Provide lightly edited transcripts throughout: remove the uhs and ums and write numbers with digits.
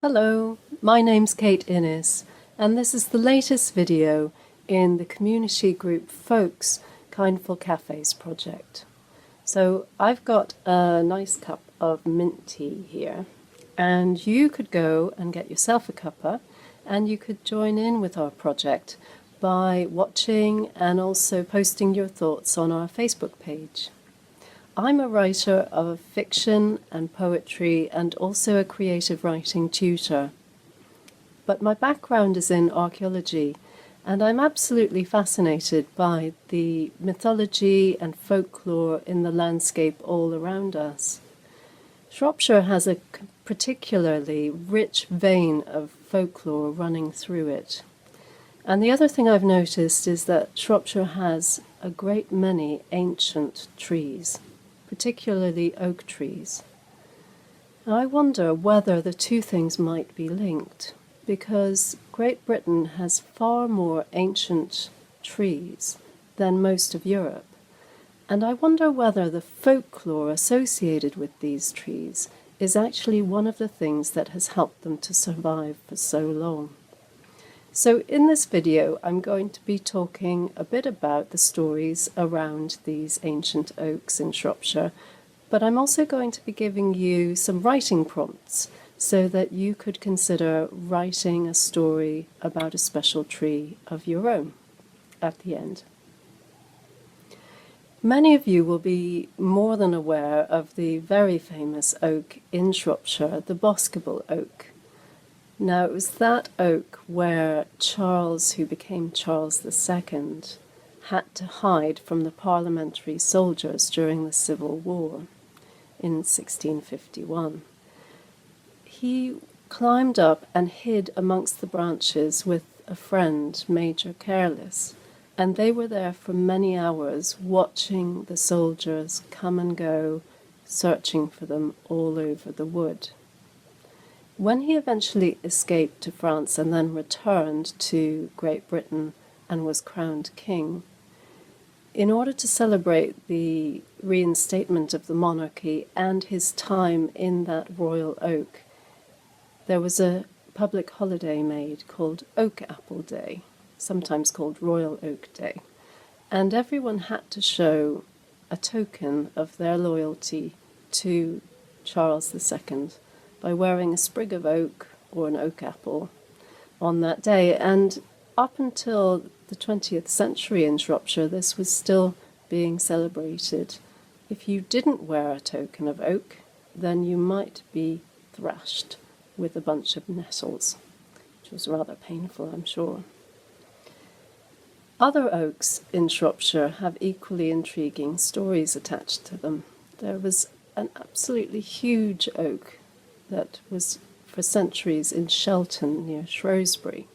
Hello, my name's Kate Innes, and this is the latest video in the community group Folks Kindful Cafes project. So I've got a nice cup of mint tea here, and you could go and get yourself a cuppa, and you could join in with our project by watching and also posting your thoughts on our Facebook page. I'm a writer of fiction and poetry and also a creative writing tutor. But my background is in archaeology, and I'm absolutely fascinated by the mythology and folklore in the landscape all around us. Shropshire has a particularly rich vein of folklore running through it. And the other thing I've noticed is that Shropshire has a great many ancient trees, particularly oak trees. I wonder whether the two things might be linked, because Great Britain has far more ancient trees than most of Europe, and I wonder whether the folklore associated with these trees is actually one of the things that has helped them to survive for so long. So in this video, I'm going to be talking a bit about the stories around these ancient oaks in Shropshire, but I'm also going to be giving you some writing prompts so that you could consider writing a story about a special tree of your own at the end. Many of you will be more than aware of the very famous oak in Shropshire, the Boscobel oak. Now, it was that oak where Charles, who became Charles II, had to hide from the parliamentary soldiers during the Civil War in 1651. He climbed up and hid amongst the branches with a friend, Major Careless, and they were there for many hours watching the soldiers come and go, searching for them all over the wood. When he eventually escaped to France and then returned to Great Britain and was crowned king, in order to celebrate the reinstatement of the monarchy and his time in that royal oak, there was a public holiday made called Oak Apple Day, sometimes called Royal Oak Day, and everyone had to show a token of their loyalty to Charles II by wearing a sprig of oak or an oak apple on that day. And up until the 20th century in Shropshire, this was still being celebrated. If you didn't wear a token of oak, then you might be thrashed with a bunch of nettles, which was rather painful, I'm sure. Other oaks in Shropshire have equally intriguing stories attached to them. There was an absolutely huge oak that was for centuries in Shelton near Shrewsbury.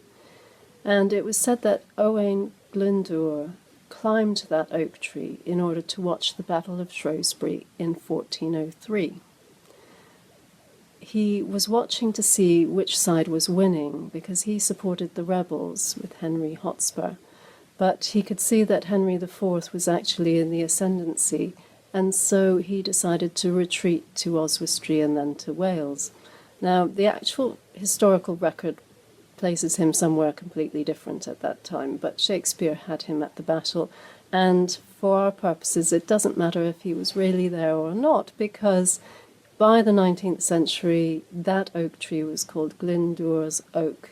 And it was said that Owain Glyndŵr climbed that oak tree in order to watch the Battle of Shrewsbury in 1403. He was watching to see which side was winning because he supported the rebels with Henry Hotspur, but he could see that Henry IV was actually in the ascendancy, and so he decided to retreat to Oswestry and then to Wales. Now, the actual historical record places him somewhere completely different at that time, but Shakespeare had him at the battle, and for our purposes it doesn't matter if he was really there or not, because by the 19th century that oak tree was called Glen Doras Oak,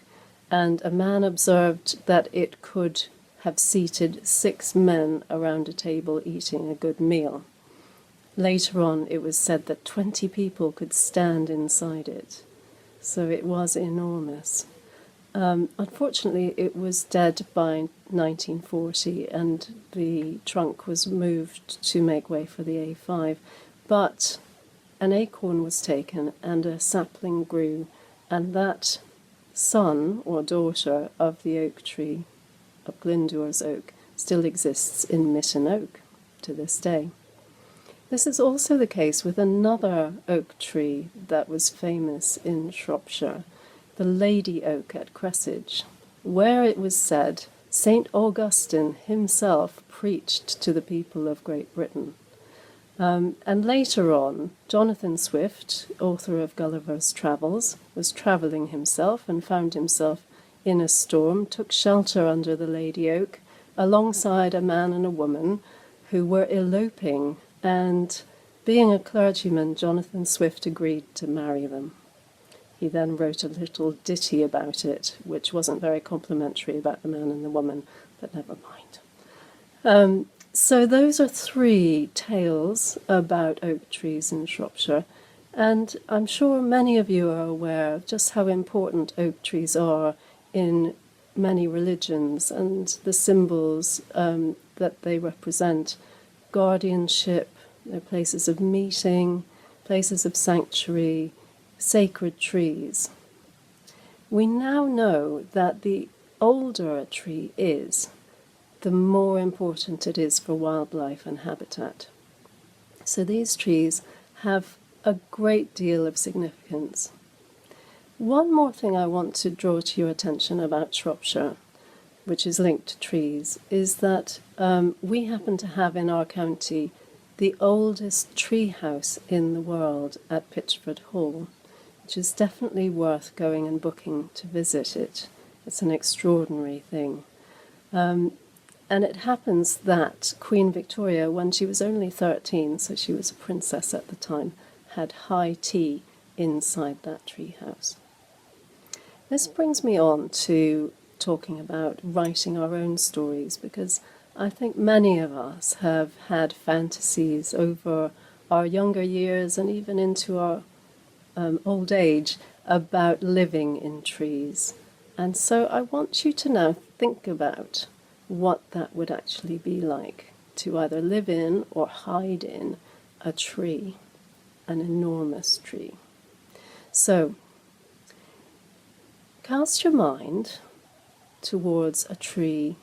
and a man observed that it could have seated 6 men around a table eating a good meal. Later on, it was said that 20 people could stand inside it, so it was enormous. Unfortunately, it was dead by 1940, and the trunk was moved to make way for the A5, but an acorn was taken and a sapling grew, and that son or daughter of the oak tree, of Glen Doras Oak, still exists in Mitten Oak to this day. This is also the case with another oak tree that was famous in Shropshire, the Lady Oak at Cressidge, where it was said St. Augustine himself preached to the people of Great Britain. And later on, Jonathan Swift, author of Gulliver's Travels, was travelling himself and found himself in a storm, took shelter under the Lady Oak alongside a man and a woman who were eloping, and being a clergyman, Jonathan Swift agreed to marry them. He then wrote a little ditty about it, which wasn't very complimentary about the man and the woman, but never mind. So those are 3 tales about oak trees in Shropshire, and I'm sure many of you are aware of just how important oak trees are in many religions and the symbols that they represent. Guardianship, they're places of meeting, places of sanctuary, sacred trees. We now know that the older a tree is, the more important it is for wildlife and habitat. So these trees have a great deal of significance. One more thing I want to draw to your attention about Shropshire, which is linked to trees, is that we happen to have in our county the oldest tree house in the world at Pitchford Hall, which is definitely worth going and booking to visit it. It's an extraordinary thing. And it happens that Queen Victoria, when she was only 13, so she was a princess at the time, had high tea inside that treehouse. This brings me on to talking about writing our own stories, because I think many of us have had fantasies over our younger years and even into our old age about living in trees. And so I want you to now think about what that would actually be like to either live in or hide in a tree, an enormous tree. So cast your mind towards a tree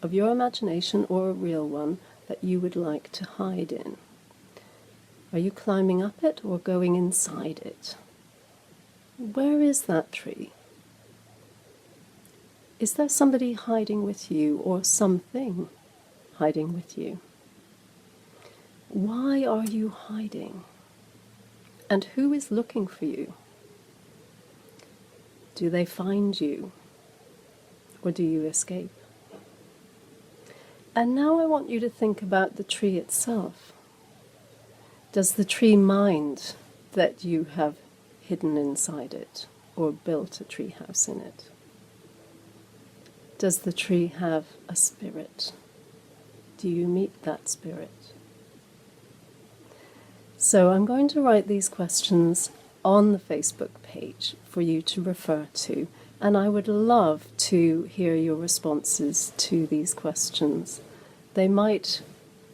of your imagination or a real one that you would like to hide in. Are you climbing up it or going inside it? Where is that tree? Is there somebody hiding with you or something hiding with you? Why are you hiding? And who is looking for you? Do they find you? Or do you escape? And now I want you to think about the tree itself. Does the tree mind that you have hidden inside it or built a tree house in it? Does the tree have a spirit? Do you meet that spirit? So I'm going to write these questions on the Facebook page for you to refer to, and I would love to hear your responses to these questions. They might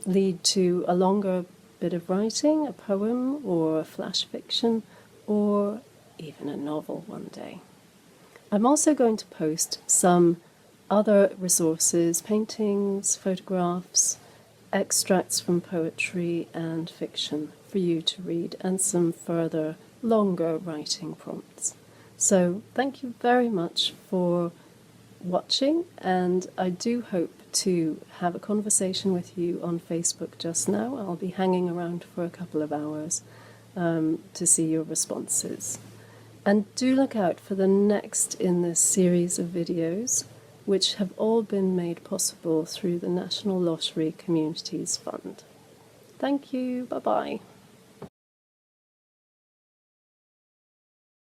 lead to a longer bit of writing, a poem or a flash fiction, or even a novel one day. I'm also going to post some other resources, paintings, photographs, extracts from poetry and fiction for you to read, and some further longer writing prompts. So thank you very much for watching, and I do hope to have a conversation with you on Facebook just now. I'll be hanging around for a couple of hours to see your responses. And do look out for the next in this series of videos, which have all been made possible through the National Lottery Communities Fund. Thank you. Bye-bye.